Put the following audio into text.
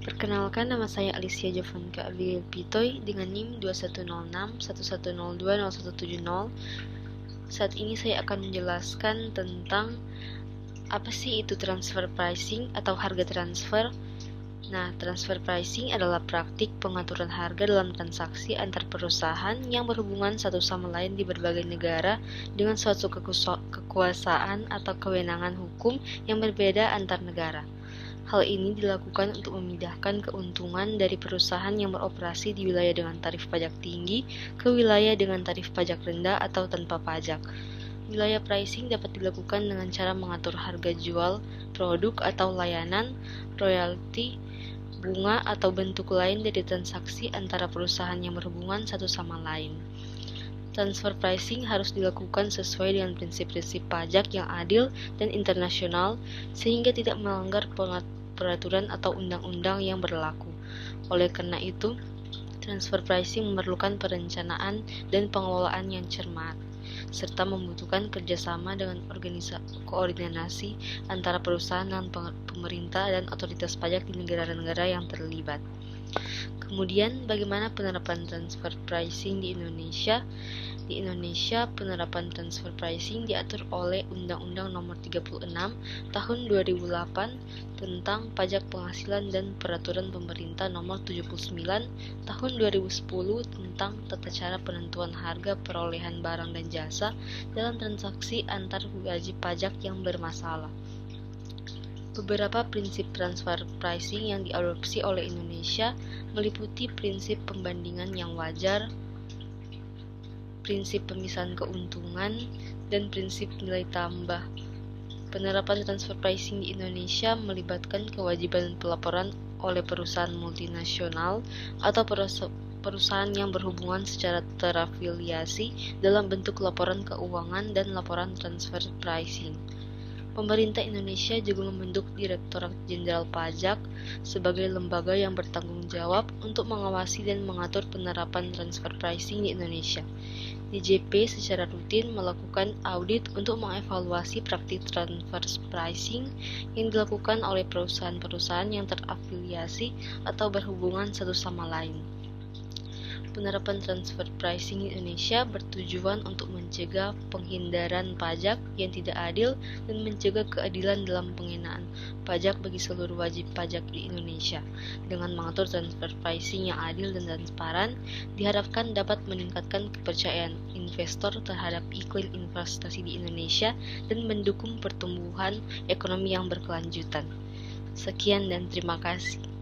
Perkenalkan, nama saya Alicia Jovanka Pitoy dengan NIM 210611020170. Saat ini saya akan menjelaskan tentang apa sih itu transfer pricing atau harga transfer. Nah, transfer pricing adalah praktik pengaturan harga dalam transaksi antar perusahaan yang berhubungan satu sama lain di berbagai negara dengan suatu kekuasaan atau kewenangan hukum yang berbeda antar negara. Hal ini dilakukan untuk memindahkan keuntungan dari perusahaan yang beroperasi di wilayah dengan tarif pajak tinggi ke wilayah dengan tarif pajak rendah atau tanpa pajak. Wilayah pricing dapat dilakukan dengan cara mengatur harga jual, produk atau layanan, royalti, bunga, atau bentuk lain dari transaksi antara perusahaan yang berhubungan satu sama lain. Transfer pricing harus dilakukan sesuai dengan prinsip-prinsip pajak yang adil dan internasional sehingga tidak melanggar peraturan atau undang-undang yang berlaku. Oleh karena itu, transfer pricing memerlukan perencanaan dan pengelolaan yang cermat, serta membutuhkan kerjasama dengan koordinasi antara perusahaan dan pemerintah dan otoritas pajak di negara-negara yang terlibat. Kemudian, bagaimana penerapan transfer pricing di Indonesia? Di Indonesia, penerapan transfer pricing diatur oleh Undang-Undang Nomor 36 Tahun 2008 tentang Pajak Penghasilan dan Peraturan Pemerintah Nomor 79 Tahun 2010 tentang Tata Cara Penentuan Harga Perolehan Barang dan Jasa dalam transaksi antar wajib pajak yang bermasalah. Beberapa prinsip transfer pricing yang diadopsi oleh Indonesia meliputi prinsip pembandingan yang wajar, prinsip pemisahan keuntungan, dan prinsip nilai tambah. Penerapan transfer pricing di Indonesia melibatkan kewajiban pelaporan oleh perusahaan multinasional atau perusahaan yang berhubungan secara terafiliasi dalam bentuk laporan keuangan dan laporan transfer pricing. Pemerintah Indonesia juga membentuk Direktorat Jenderal Pajak sebagai lembaga yang bertanggung jawab untuk mengawasi dan mengatur penerapan transfer pricing di Indonesia. DJP secara rutin melakukan audit untuk mengevaluasi praktik transfer pricing yang dilakukan oleh perusahaan-perusahaan yang terafiliasi atau berhubungan satu sama lain. Penerapan transfer pricing di Indonesia bertujuan untuk mencegah penghindaran pajak yang tidak adil dan mencegah keadilan dalam pengenaan pajak bagi seluruh wajib pajak di Indonesia. Dengan mengatur transfer pricing yang adil dan transparan, diharapkan dapat meningkatkan kepercayaan investor terhadap iklim investasi di Indonesia dan mendukung pertumbuhan ekonomi yang berkelanjutan. Sekian dan terima kasih.